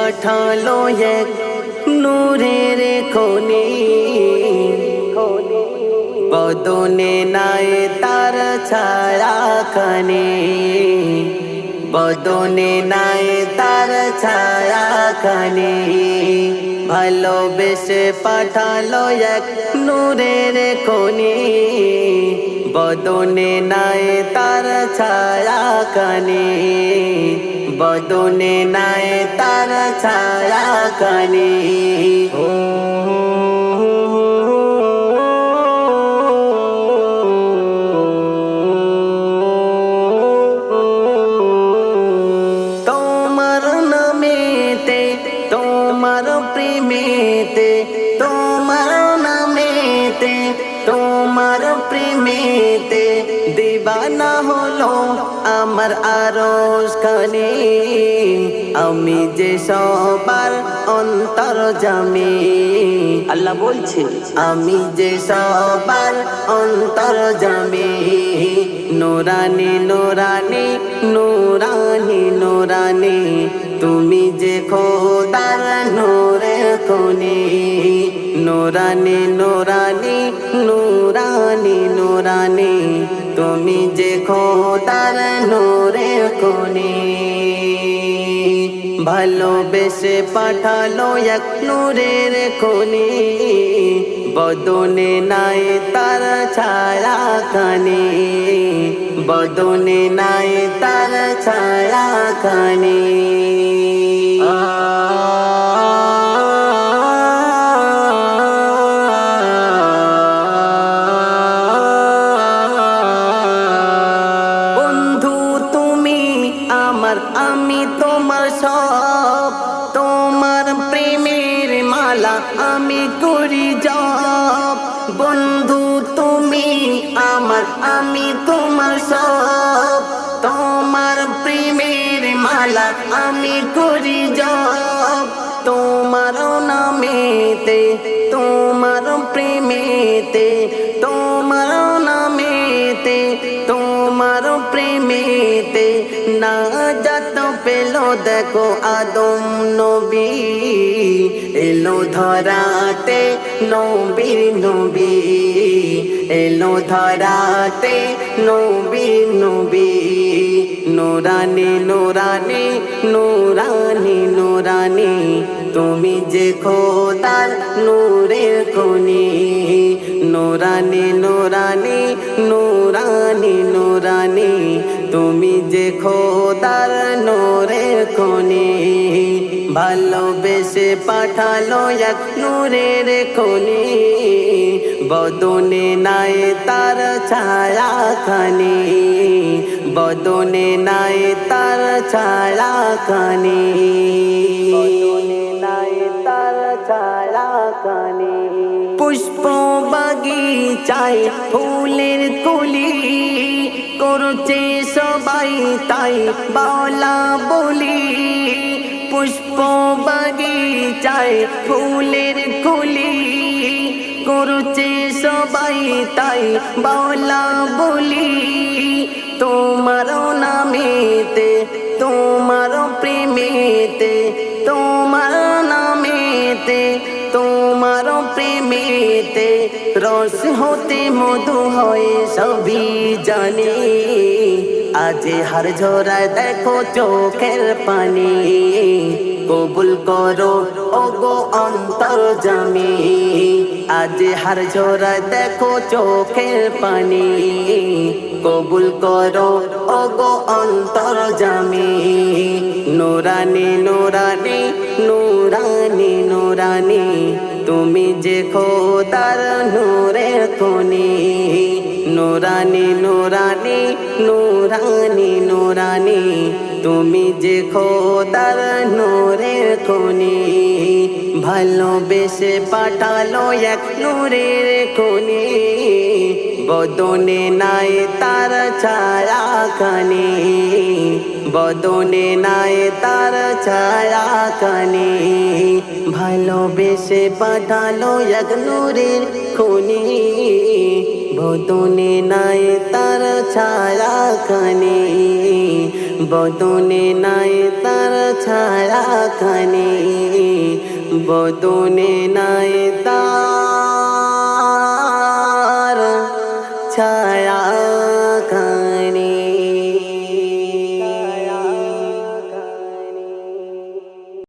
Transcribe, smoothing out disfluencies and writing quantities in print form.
পাঠালো এক নূরের খনি, বদনে নাই তার ছায়া খানি, বদনে নাই তার ছায়া খানি। ভালোবেসে পাঠালো এক নূরের খনি, বদনে নাই তার ছায়া খানি, বদনে নাই তার ছায়া খানি। তোমার নামেতে, তোমার প্রেমেতে, তোমার নামেতে, তোমার প্রেমেতে দিবানা হলো আমার আরশ খানি। আমি যে সবার অন্তর্যামী, আল্লাহ বলছে আমি যে সবার অন্তর্যামী। নুরানি নুরানি নুরানি নুরানি, তুমি যে খোদার নূরে খনি। নুরানি নুরানি নুরানি নুরানি, তুমি যে খোদার নূরে খনি। ভালোবেসে পাঠালো এক নূরের খনি, বদনে নাই তার ছায়া খানি, বদনে নাই তার ছায়া খানি। বন্ধু তুমি আমার, আমি তোমার সব, তোমার প্রেমের মালা আমি করি জপ। বন্ধু তুমি আমার, আমি তোমার সব, তোমার প্রেমের মালা আমি করি জপ। তোমার নামেতে, তোমার প্রেমেতে, তোমার নামেতে, তোমার প্রেমেতে নাজাত পেল দেখো আদম নবী। এলো ধরাতে নবীর নবী, এলো ধরাতে নবীর নবী। নুরানি নুরানি নুরানি নুরানি, তুমি যে খোদার নূরের খনি। নুরানি নুরানি নুরানি নুরানি, তুমি যে খোদার নূরের খনি। ভালোবেসে পাঠালো এক নূরের খনি, বদনে নাই তার ছায়া খানি, বদনে নাই তার ছায়া খানি, বদনে নাই তার ছায়া খানি। পুষ্প বাগিচায় ফুলের কলি করছে সবাই তাই বলা বলি। পুষ্প বাগিচায় ফুলের কলি করছে সবাই তাই বলা বলি। তোমার নামেতে, তোমার প্রেমেতে, তোমার নামেতে, তোমার প্রেমেতে রস হতে মধু হয় সবই জানি। আজ হার ঝরায় দেখো চোখের পানি, কবুল করো ওগো অন্তর্যামী। আজ হার ঝরায় দেখো চোখের পানি, কবুল করো ওগো অন্তর্যামী। নুরানি নুরানি নুরানি নুরানি, তুমি যে খোদার নূরের খনি। নুরানি নুরানি নুরানি নুরানি, তুমি যে খোদার নূরের খনি। ভালোবেসে পাঠালো এক নূরের খনি, বদনে নাই তার ছায়া খানি, বদনে নাই তার ছায়া খানি। ভালোবেসে পাঠালো এক নূরের খনি, বদনে নাই তার ছায়া খানি, বদনে নাই তার ছায়া খানি। বদনে নাই তার ছায়া খানি